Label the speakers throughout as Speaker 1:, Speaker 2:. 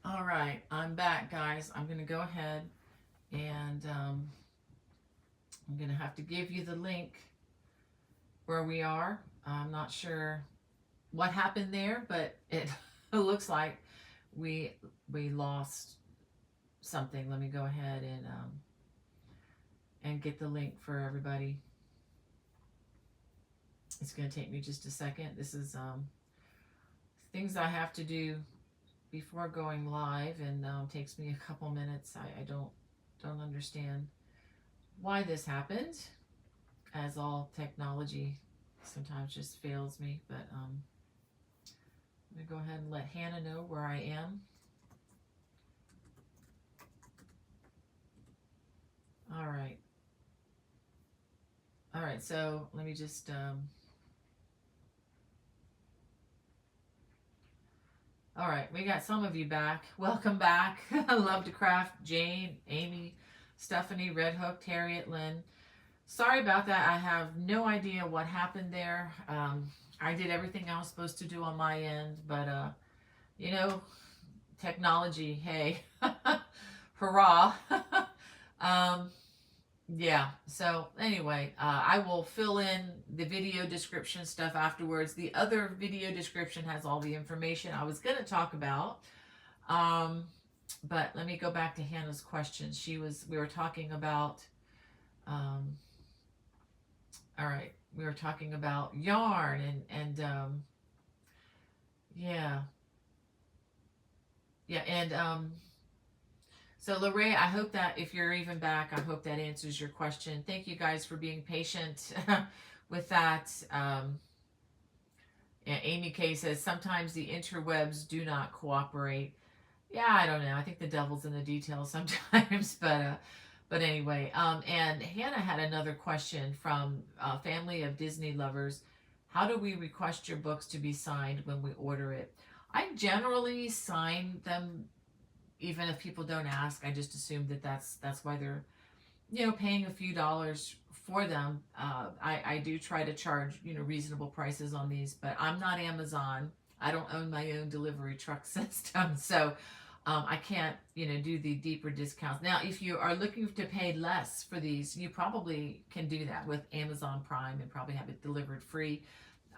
Speaker 1: All right, I'm back, guys. I'm going to go ahead and I'm going to have to give you the link where we are. I'm not sure what happened there, but it looks like we we lost something. Let me go ahead and get the link for everybody. It's going to take me just a second. This is things I have to do before going live, and takes me a couple minutes. I don't understand why this happened, as all technology sometimes just fails me. But I'm gonna go ahead and let Hannah know where I am. All right. All right. So let me just. All right, we got some of you back. Welcome back. I love to craft. Jane, Amy, Stephanie, Red Hook, Harriet, Lynn. Sorry about that. I have no idea what happened there. I did everything I was supposed to do on my end, but you know, technology. Hey, hurrah! um, yeah. So anyway, I will fill in the video description stuff afterwards. The other video description has all the information I was going to talk about. Um, but let me go back to Hannah's question. We were talking about, um, all right, we were talking about yarn and yeah, yeah, and so Lorraine, I hope that if you're even back, I hope that answers your question. Thank you guys for being patient with that. Yeah, Amy K says sometimes the interwebs do not cooperate. Yeah, I don't know. I think the devil's in the details sometimes, but anyway. And Hannah had another question from a family of Disney lovers. How do we request your books to be signed when we order it? I generally sign them even if people don't ask. I just assume that that's why they're paying a few dollars for them. I do try to charge reasonable prices on these, but I'm not Amazon. I don't own my own delivery truck system, so I can't do the deeper discounts. Now, if you are looking to pay less for these, you probably can do that with Amazon Prime and probably have it delivered free.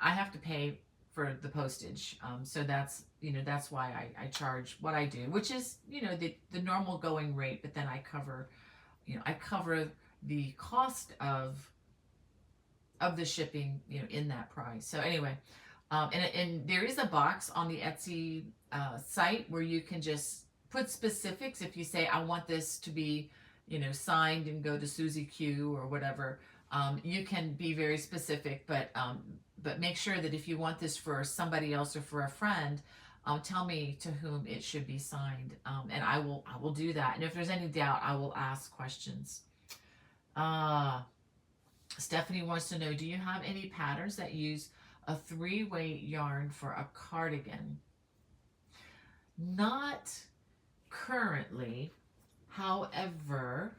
Speaker 1: I have to pay for the postage, so that's why I charge what I do, which is the normal going rate, but then I cover the cost of the shipping in that price. So anyway, and there is a box on the Etsy site where you can just put specifics. If you say I want this to be signed and go to Susie Q or whatever, you can be very specific, but make sure that if you want this for somebody else or for a friend, tell me to whom it should be signed, and I will do that. And if there's any doubt, I will ask questions. Uh, Stephanie wants to know, do you have any patterns that use a 3-weight yarn for a cardigan? Not currently. However,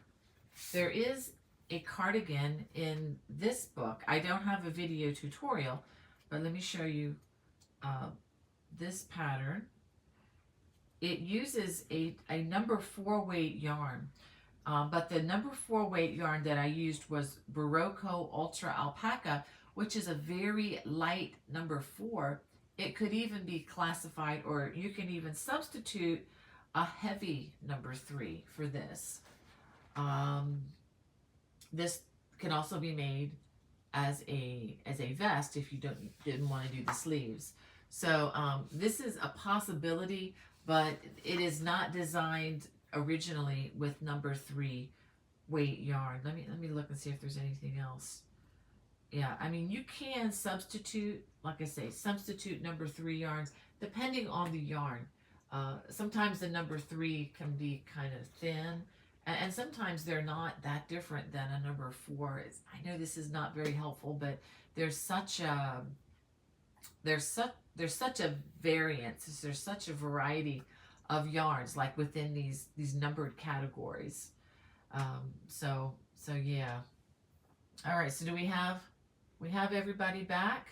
Speaker 1: there is a cardigan in this book. I don't have a video tutorial, but let me show you this pattern. It uses a number 4 weight yarn. But the number 4 weight yarn that I used was Barocco Ultra Alpaca, which is a very light number 4. It could even be classified, or you can even substitute a heavy number 3 for this. This can also be made as a vest if you didn't want to do the sleeves. So this is a possibility, but it is not designed originally with number 3 weight yarn. Let me look and see if there's anything else. Yeah, I mean, you can substitute, like I say, substitute number 3 yarns depending on the yarn. Sometimes the number 3 can be kind of thin, and sometimes they're not that different than a number 4. I know this is not very helpful, but there's such a variance. There's such a variety of yarns, like within these numbered categories. So yeah. All right. So do we have everybody back?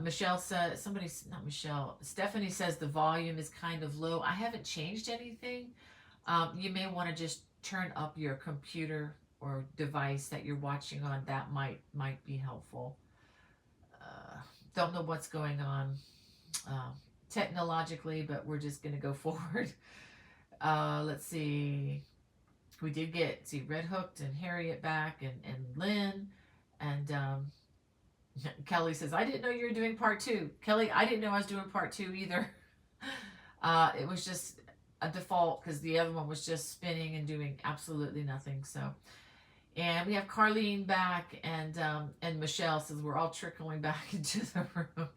Speaker 1: Michelle says, not Michelle, Stephanie says the volume is kind of low. I haven't changed anything. You may want to just turn up your computer or device that you're watching on. That might be helpful. Uh, don't know what's going on uh, technologically, but we're just going to go forward. Let's see. We did get Red Hooked and Harriet back and Lynn and Kelly says, I didn't know you were doing part two. Kelly, I didn't know I was doing part two either. It was just a default because the other one was just spinning and doing absolutely nothing. So, and we have Carlene back and Michelle says we're all trickling back into the room.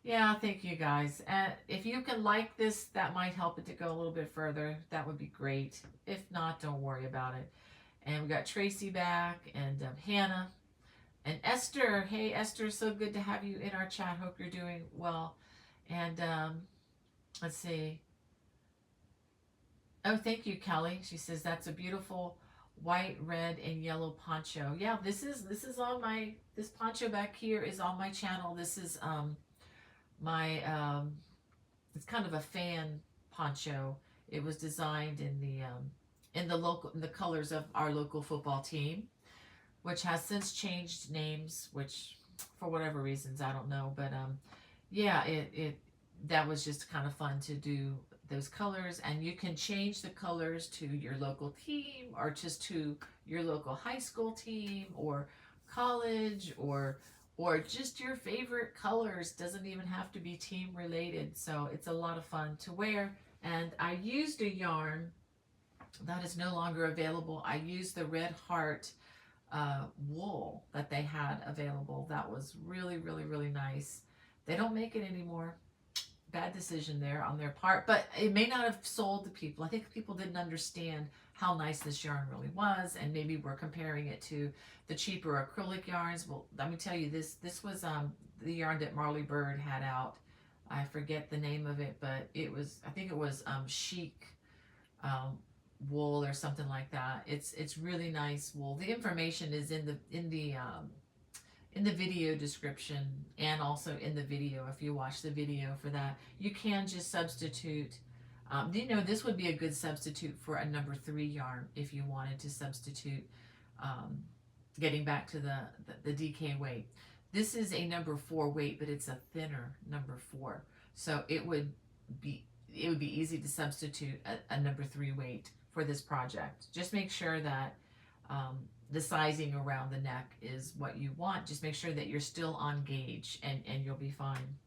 Speaker 1: Yeah, thank you guys. And if you can like this, that might help it to go a little bit further. That would be great. If not, don't worry about it. And we got Tracy back and Hannah and Esther. Hey, Esther, so good to have you in our chat. Hope you're doing well. And let's see. Oh, thank you, Kelly. She says that's a beautiful white, red, and yellow poncho. Yeah, this is on my, this poncho back here is on my channel. This is my it's kind of a fan poncho. It was designed in the colors of our local football team, which has since changed names, which for whatever reasons I don't know, but yeah, it that was just kind of fun to do those colors, and you can change the colors to your local team or just to your local high school team or college or just your favorite colors. Doesn't even have to be team related, so it's a lot of fun to wear. And I used a yarn that is no longer available. I used the Red Heart wool that they had available. That was really, really, really nice. They don't make it anymore. Bad decision there on their part, but it may not have sold to people. I think people didn't understand how nice this yarn really was, and maybe we're comparing it to the cheaper acrylic yarns. Well, let me tell you, this was the yarn that Marley Bird had out. I forget the name of it, but it was, I think it was chic wool or something like that. It's really nice wool. The information is in the video description and also in the video. If you watch the video for that, you can just substitute. This would be a good substitute for a number 3 yarn if you wanted to substitute. Getting back to the DK weight, this is a number 4 weight, but it's a thinner number 4, so it would be easy to substitute a number 3 weight for this project. Just make sure that the sizing around the neck is what you want. Just make sure that you're still on gauge, and you'll be fine.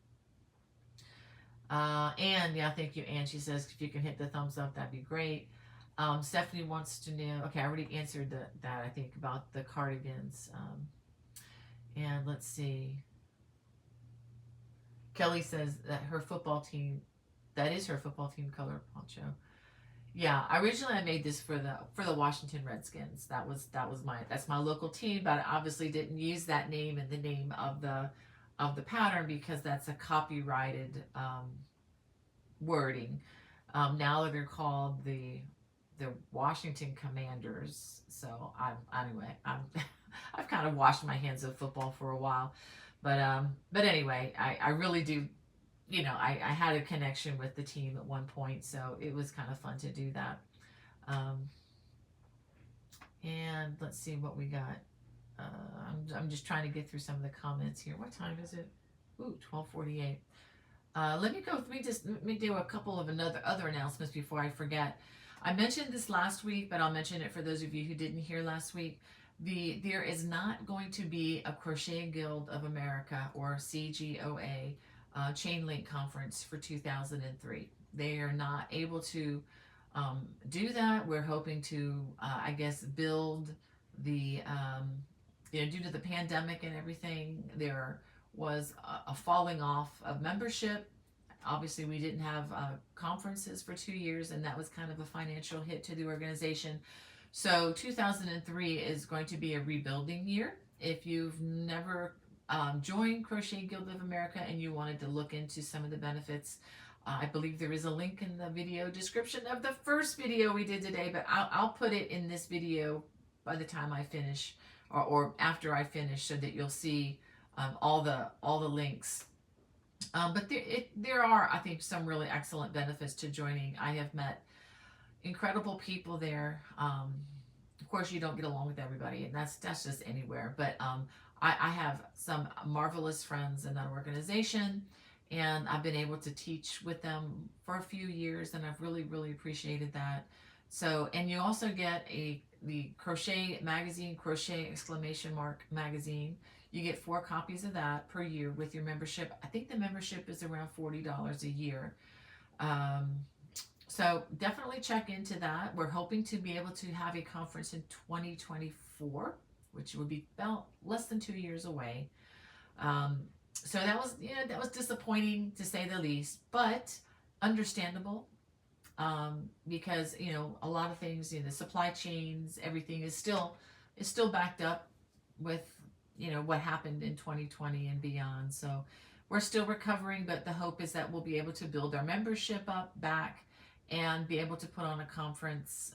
Speaker 1: And yeah, thank you, Ann. She says if you can hit the thumbs up, that'd be great. Stephanie wants to know, okay, I already answered that, I think, about the cardigans. And let's see. Kelly says that her football team, that is her football team color poncho. Yeah, originally I made this for the Washington Redskins. That's my local team, but I obviously didn't use that name in the name of the pattern because that's a copyrighted wording. Now they're called the Washington Commanders. So I've kind of washed my hands of football for a while, but anyway, I really do. I had a connection with the team at one point, so it was kind of fun to do that. And let's see what we got. I'm just trying to get through some of the comments here. What time is it? Ooh, 12:48. Let me do a couple of other announcements before I forget. I mentioned this last week, but I'll mention it for those of you who didn't hear last week. There is not going to be a Crochet Guild of America, or CGOA, chain link conference for 2003. They are not able to do that. We're hoping to, I guess, build the, due to the pandemic and everything, there was a falling off of membership. Obviously, we didn't have conferences for 2 years, and that was kind of a financial hit to the organization. So 2003 is going to be a rebuilding year. If you've never joined Crochet Guild of America and you wanted to look into some of the benefits, I believe there is a link in the video description of the first video we did today, but I'll put it in this video by the time I finish or after I finish, so that you'll see all the links. But there are, I think, some really excellent benefits to joining. I have met incredible people there. Of course, you don't get along with everybody, and that's just anywhere. But I have some marvelous friends in that organization, and I've been able to teach with them for a few years, and I've really, really appreciated that. So, and you also get the crochet magazine, crochet exclamation mark magazine. You get 4 copies of that per year with your membership. I think the membership is around $40 a year. Um, so definitely check into that. We're hoping to be able to have a conference in 2024, which would be about less than 2 years away. So that was disappointing to say the least, but understandable, because a lot of things, the supply chains, everything is still backed up with what happened in 2020 and beyond. So we're still recovering, but the hope is that we'll be able to build our membership up back and be able to put on a conference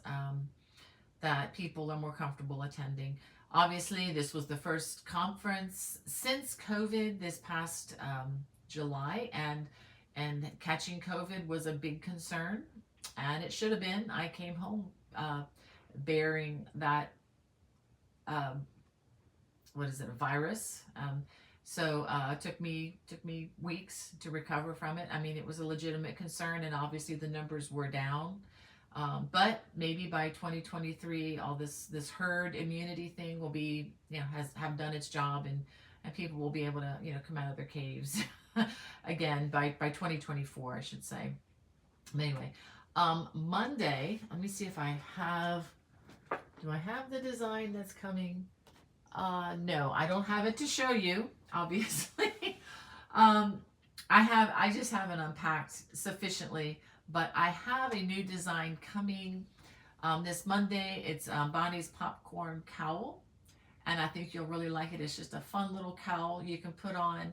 Speaker 1: that people are more comfortable attending. Obviously, this was the first conference since COVID this past July, and catching COVID was a big concern, and it should have been. I came home bearing that what is it, a virus. So it took me weeks to recover from it. I mean, it was a legitimate concern, and obviously the numbers were down. But maybe by 2023, all this herd immunity thing will be, have done its job, and people will be able to, come out of their caves again by 2024, I should say. Anyway, Monday, let me see if I have, do I have the design that's coming? No, I don't have it to show you, obviously. I just haven't unpacked sufficiently, but I have a new design coming this Monday. It's Bonnie's Popcorn Cowl, and I think you'll really like it. It's just a fun little cowl you can put on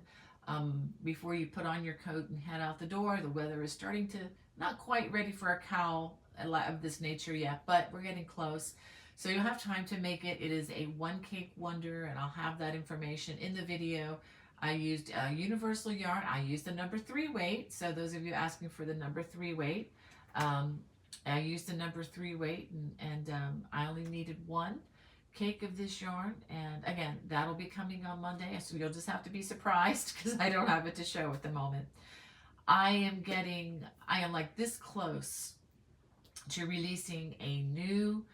Speaker 1: before you put on your coat and head out the door. The weather is starting to, not quite ready for a cowl of this nature yet, but we're getting close. So you'll have time to make it. It is a one cake wonder, and I'll have that information in the video. I used universal yarn. I used the number 3 weight. So those of you asking for the number 3 weight, I used the number 3 weight, and I only needed 1 cake of this yarn. And again, that'll be coming on Monday. So you'll just have to be surprised because I don't have it to show at the moment. I am like this close to releasing a new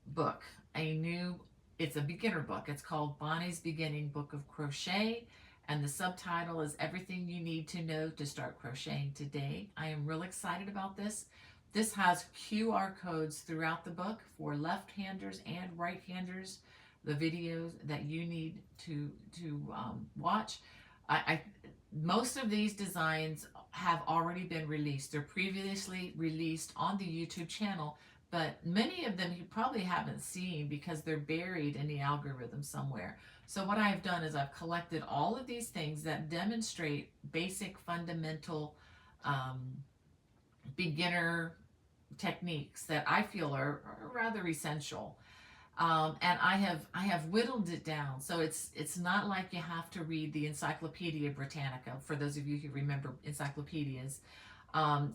Speaker 1: book, it's a beginner book. It's called Bonnie's Beginning Book of Crochet, and the subtitle is Everything You Need to Know to Start Crocheting Today. I am real excited about this. This has QR codes throughout the book for left-handers and right-handers, the videos that you need to watch. Most of these designs have already been released. They're previously released on the YouTube channel, but many of them you probably haven't seen because they're buried in the algorithm somewhere. So what I've done is I've collected all of these things that demonstrate basic fundamental beginner techniques that I feel are rather essential. And I have whittled it down. So it's not like you have to read the Encyclopedia Britannica. For those of you who remember encyclopedias,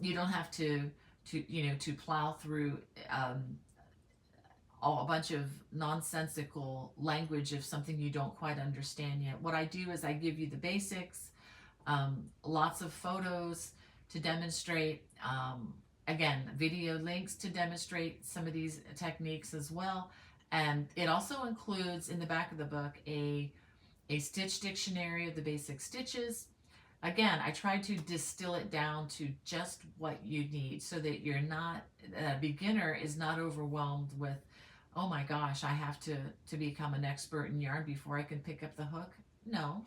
Speaker 1: you don't have to plow through a bunch of nonsensical language of something you don't quite understand yet. What I do is I give you the basics, lots of photos to demonstrate, again, video links to demonstrate some of these techniques as well. And it also includes in the back of the book a stitch dictionary of the basic stitches. Again, I try to distill it down to just what you need so that you're not, a beginner is not overwhelmed with, oh my gosh, I have to become an expert in yarn before I can pick up the hook. No,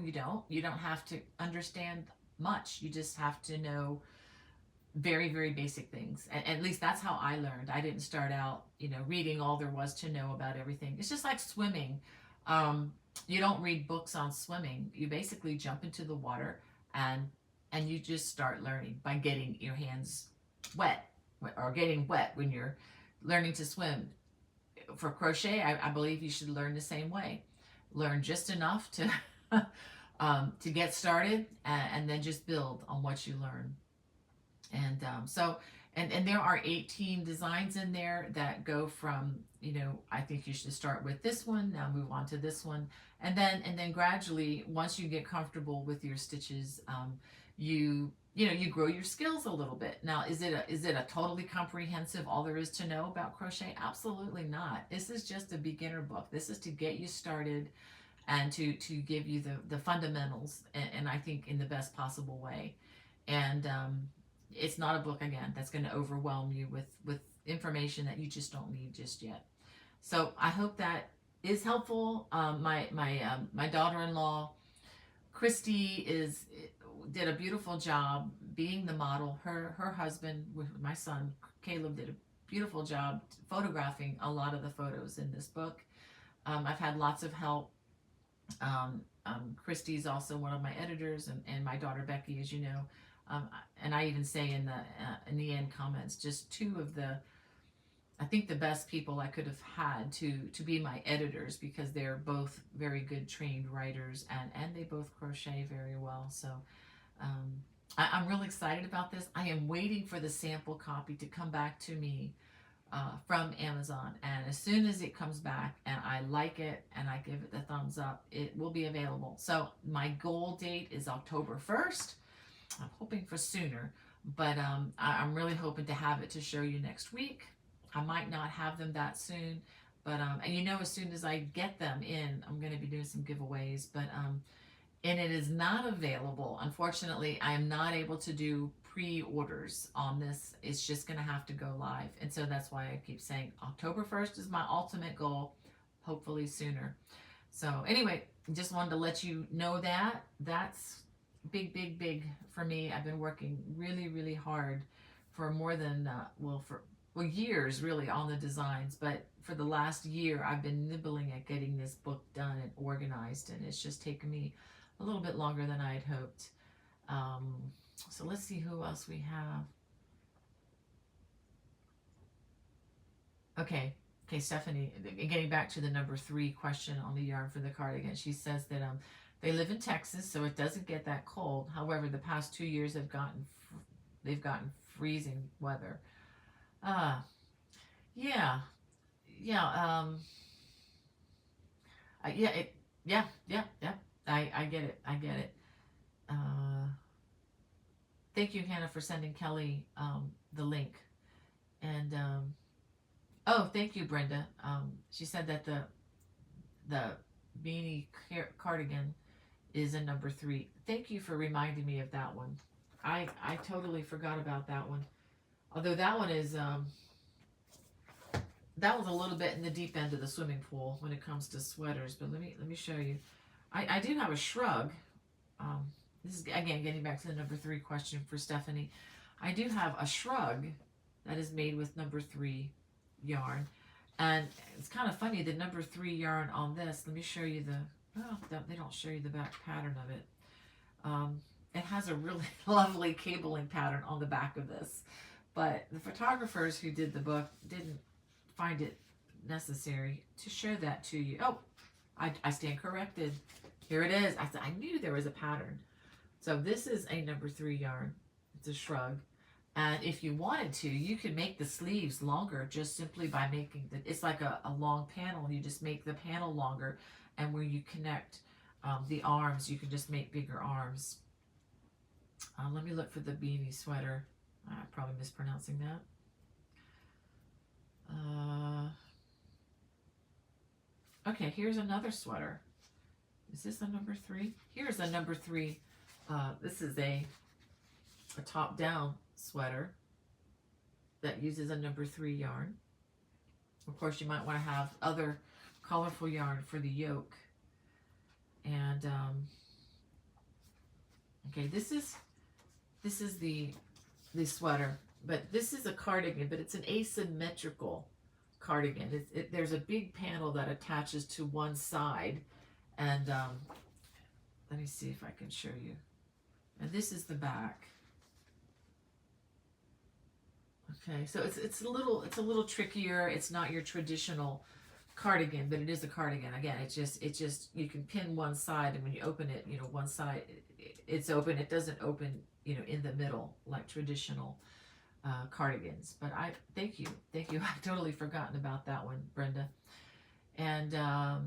Speaker 1: you don't. You don't have to understand much. You just have to know very, very basic things. And at least that's how I learned. I didn't start out, reading all there was to know about everything. It's just like swimming. You don't read books on swimming. You basically jump into the water and you just start learning by getting your hands wet or getting wet when you're learning to swim. For crochet, I believe you should learn the same way. Learn just enough to to get started, and then just build on what you learn. And and there are 18 designs in there that go from, I think you should start with this one, now move on to this one, and then gradually, once you get comfortable with your stitches, you grow your skills a little bit. Now, is it a totally comprehensive, all there is to know about crochet? Absolutely not. This is just a beginner book. This is to get you started and to give you the fundamentals, and I think in the best possible way. And it's not a book, again, that's going to overwhelm you with information that you just don't need just yet. So I hope that is helpful. My daughter-in-law Christy did a beautiful job being the model. Her husband, with my son Caleb, did a beautiful job photographing a lot of the photos in this book. I've had lots of help. Christy's also one of my editors, and my daughter Becky, as you know. And I even say in the end comments, just two of I think the best people I could have had to be my editors, because they're both very good trained writers, and they both crochet very well. So I'm really excited about this. I am waiting for the sample copy to come back to me from Amazon, and as soon as it comes back and I like it and I give it the thumbs up, it will be available. So my goal date is October 1st. I'm hoping for sooner, but I'm really hoping to have it to show you next week. I might not have them that soon, but and as soon as I get them in, I'm going to be doing some giveaways. But and it is not available. Unfortunately, I am not able to do pre-orders on this. It's just going to have to go live, and so that's why I keep saying October 1st is my ultimate goal. Hopefully sooner. So anyway, just wanted to let you know that that's big for me. I've been working really, really hard for more than years really on the designs, but for the last year I've been nibbling at getting this book done and organized, and it's just taken me a little bit longer than I had hoped. So let's see who else we have. Okay, Stephanie, getting back to the number 3 question on the yarn for the cardigan, she says that they live in Texas, so it doesn't get that cold. However, the past 2 years they've gotten freezing weather. Yeah, yeah, yeah, yeah. I get it. I get it. Thank you, Hannah, for sending Kelly the link. And oh, thank you, Brenda. She said that the beanie cardigan is a number 3. Thank you for reminding me of that one. I totally forgot about that one. Although that one is that was a little bit in the deep end of the swimming pool when it comes to sweaters. But let me show you. I do have a shrug. This is again getting back to the number 3 question for Stephanie. I do have a shrug that is made with number 3 yarn, and it's kind of funny, the number 3 yarn on this. Let me show you they don't show you the back pattern of it. It has a really lovely cabling pattern on the back of this, but the photographers who did the book didn't find it necessary to show that to you. Oh, I stand corrected. Here it is. I knew there was a pattern. So this is a number 3 yarn. It's a shrug. And if you wanted to, you could make the sleeves longer just simply by making it's like a long panel. You just make the panel longer, and where you connect the arms, you can just make bigger arms. Let me look for the beanie sweater. I'm probably mispronouncing that. Okay, here's another sweater. Is this a number 3? Here's a number 3. This is a top-down sweater that uses a number 3 yarn. Of course, you might want to have other colorful yarn for the yoke. And okay, this is the sweater, but this is a cardigan, but it's an asymmetrical cardigan. There's a big panel that attaches to one side, and let me see if I can show you. And this is the back. Okay, so it's a little trickier. It's not your traditional cardigan, but it is a cardigan. Again, it's just you can pin one side, and when you open it, you know, one side it's open. It doesn't open, you know, in the middle like traditional cardigans. But I thank you, thank you. I've totally forgotten about that one, Brenda. And I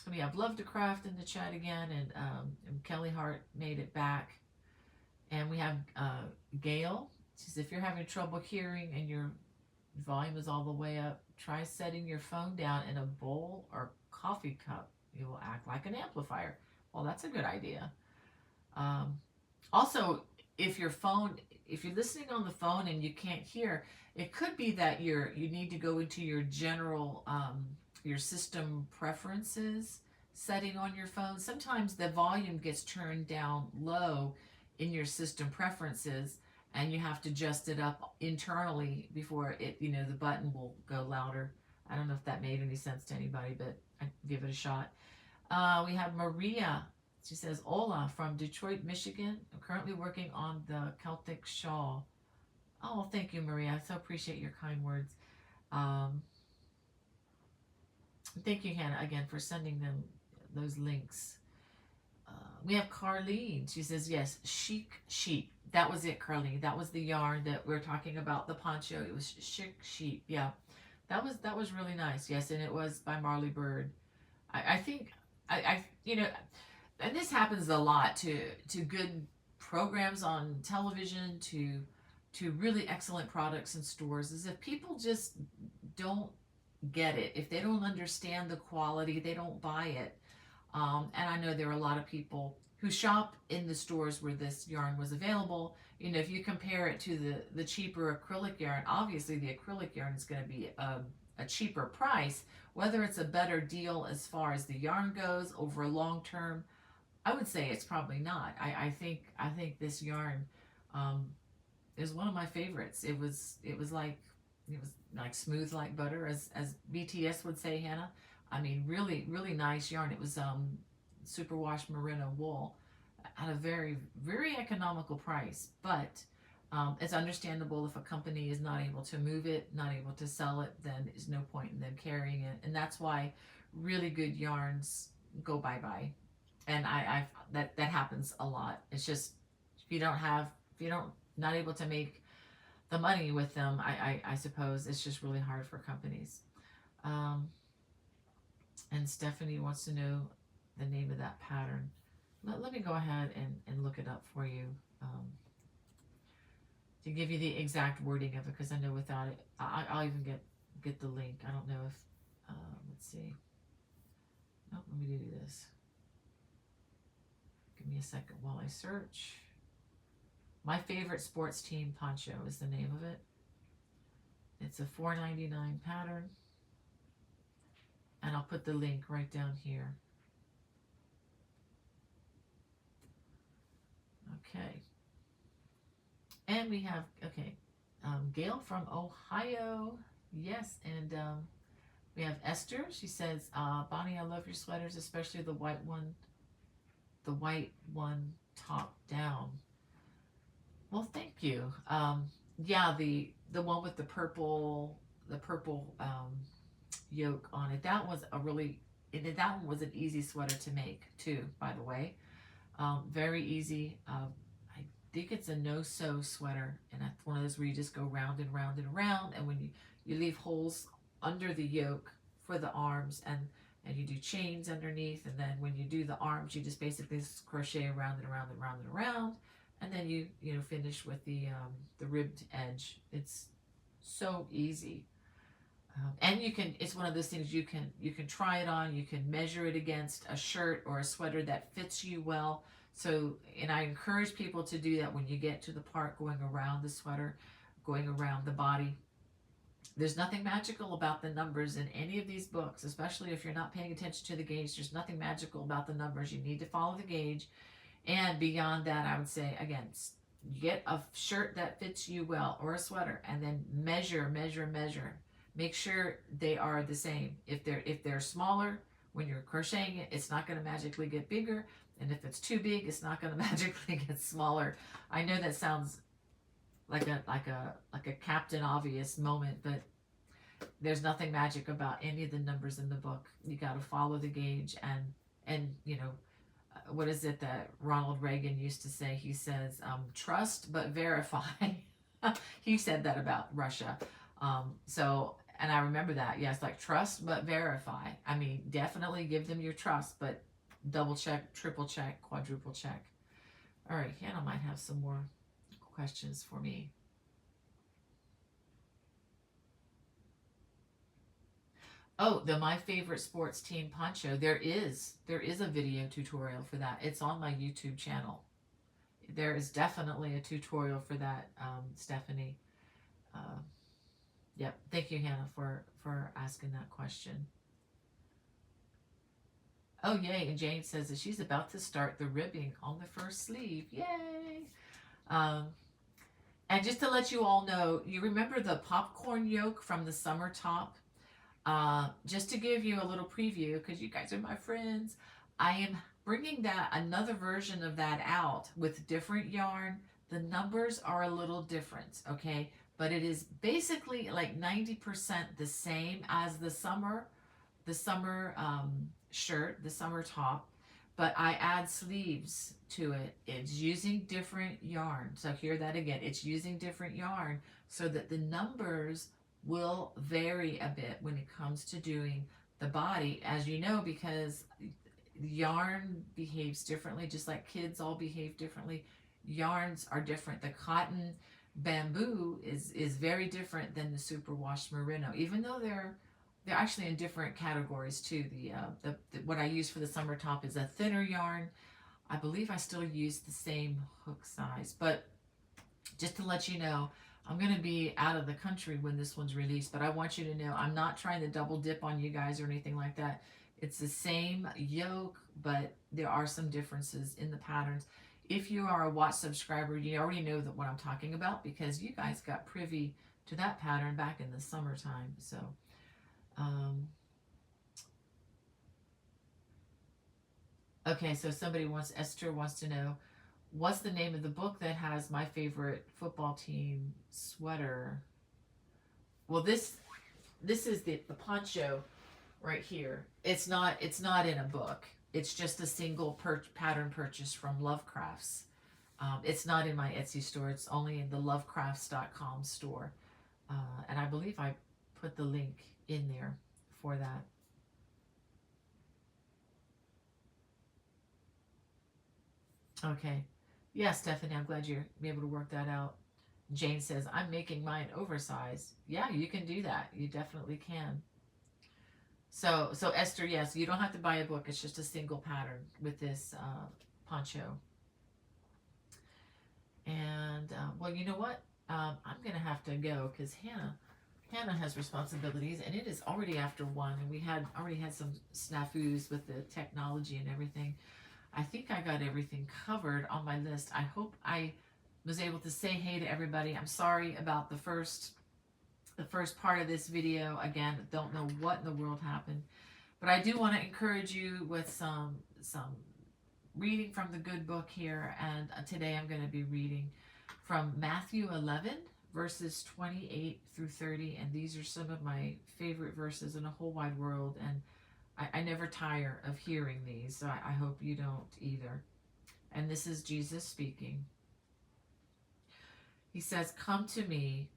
Speaker 1: mean, I've loved to craft in the chat again, and Kelly Hart made it back. And we have Gail. She says, if you're having trouble hearing and your volume is all the way up, try setting your phone down in a bowl or coffee cup. It will act like an amplifier. Well, that's a good idea. Um, Also, if your phone, if you're listening on the phone and you can't hear, it could be that you need to go into your general your system preferences setting on your phone. Sometimes the volume gets turned down low in your system preferences, and you have to adjust it up internally before it, you know, the button will go louder. I don't know if that made any sense to anybody, but I give it a shot. We have Maria. She says, Ola from Detroit, Michigan. I'm currently working on the Celtic shawl. Oh, thank you, Maria. I so appreciate your kind words. Um, Thank you, Hannah, again for sending them those links. We have Carlene. She says, yes, chic sheep. That was it, Carlene. That was the yarn that we're talking about, the poncho. It was chic sheep. Yeah, that was really nice. Yes, and it was by Marley Bird. I think you know, and this happens a lot to good programs on television, to really excellent products in stores, is if people just don't get it, if they don't understand the quality, they don't buy it. And I know there are a lot of people who shop in the stores where this yarn was available. You know, if you compare it to the cheaper acrylic yarn, obviously the acrylic yarn is going to be a cheaper price. Whether it's a better deal as far as the yarn goes over a long term, I would say it's probably not. I think this yarn um, is one of my favorites. It was like smooth like butter, as BTS would say, Hannah. I mean, really, really nice yarn. It was superwash merino wool at a very, very economical price. But it's understandable if a company is not able to move it, not able to sell it, then there's no point in them carrying it. And that's why really good yarns go bye bye. And I that happens a lot. It's just if you don't not able to make the money with them, I suppose it's just really hard for companies. Um, and Stephanie wants to know the name of that pattern. Let me go ahead and look it up for you, to give you the exact wording of it, because I know without it, I'll even get the link. I don't know if, let's see. Oh, let me do this. Give me a second while I search. My favorite sports team poncho is the name of it. It's a $4.99 pattern. And I'll put the link right down here. Okay. And we have, okay, Gail from Ohio. Yes, and we have Esther. She says, Bonnie, I love your sweaters, especially the white one top down. Well, thank you. Yeah, the one with the purple yoke on it. That was that one was an easy sweater to make too, by the way. Very easy. I think it's a no-sew sweater, and that's one of those where you just go round and round and round, and when you leave holes under the yoke for the arms, and you do chains underneath, and then when you do the arms, you just basically crochet around and around and around and around, and then you finish with the ribbed edge. It's so easy. And it's one of those things you can try it on, you can measure it against a shirt or a sweater that fits you well. So, and I encourage people to do that when you get to the part going around the sweater, going around the body. There's nothing magical about the numbers in any of these books, especially if you're not paying attention to the gauge. There's nothing magical about the numbers. You need to follow the gauge. And beyond that, I would say, again, get a shirt that fits you well or a sweater, and then measure. Make sure they are the same. If they're smaller, when you're crocheting it, it's not going to magically get bigger. And if it's too big, it's not going to magically get smaller. I know that sounds like a Captain Obvious moment, but there's nothing magic about any of the numbers in the book. You got to follow the gauge, and you know, what is it that Ronald Reagan used to say? He says, trust but verify. He said that about Russia. So, and I remember that. Yes, like trust but verify. I mean, definitely give them your trust, but double check, triple check, quadruple check. All right, Hannah might have some more questions for me. Oh, the my favorite sports team poncho. There is a video tutorial for that. It's on my YouTube channel. There is definitely a tutorial for that, Stephanie. Uh, yep. Thank you, Hannah, for asking that question. Oh, yay! And Jane says that she's about to start the ribbing on the first sleeve. Yay! Um, and just to let you all know, you remember the popcorn yolk from the summer top? Just to give you a little preview, because you guys are my friends, I am bringing that another version of that out with different yarn. The numbers are a little different, okay? But it is basically like 90% the same as the summer shirt, the summer top, but I add sleeves to it. It's using different yarn. So hear that again. It's using different yarn so that the numbers will vary a bit when it comes to doing the body, as you know, because yarn behaves differently, just like kids all behave differently. Yarns are different. The cotton bamboo is very different than the superwash merino, even though they're actually in different categories too. The what I use for the summer top is a thinner yarn. I believe I still use the same hook size, but just to let you know, I'm going to be out of the country when this one's released, but I want you to know I'm not trying to double dip on you guys or anything like that. It's the same yoke, but there are some differences in the patterns. If you are a watch subscriber, you already know that what I'm talking about because you guys got privy to that pattern back in the summertime. So, um, okay, so Esther wants to know, what's the name of the book that has my favorite football team sweater? Well, this is the poncho right here. It's not in a book. It's just a single pattern purchase from Lovecrafts. It's not in my Etsy store. It's only in the lovecrafts.com store. And I believe I put the link in there for that. Okay. Yeah, Stephanie, I'm glad you're able to work that out. Jane says, I'm making mine oversized. Yeah, you can do that. You definitely can. So Esther, yes, you don't have to buy a book. It's just a single pattern with this poncho. And well, you know what? I'm gonna have to go because Hannah has responsibilities, and it is already after 1, and we had already had some snafus with the technology and everything. I think I got everything covered on my list. I hope I was able to say hey to everybody. I'm sorry about the first part of this video. Again, don't know what in the world happened, but I do want to encourage you with some reading from the good book here. And today I'm going to be reading from Matthew 11 verses 28 through 30, and these are some of my favorite verses in the whole wide world, and I never tire of hearing these, so I hope you don't either. And this is Jesus speaking. He says, come to me,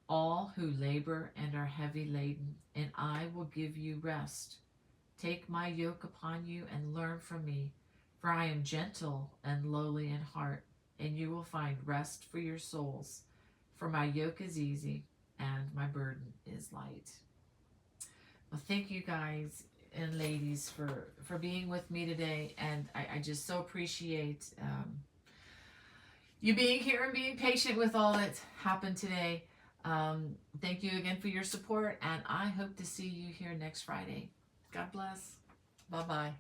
Speaker 1: all who labor and are heavy laden, and I will give you rest. Take my yoke upon you and learn from me, for I am gentle and lowly in heart, and you will find rest for your souls. For my yoke is easy and my burden is light. Well, thank you guys and ladies for being with me today, and I just so appreciate you being here and being patient with all that happened today. Thank you again for your support, and I hope to see you here next Friday. God bless. Bye-bye.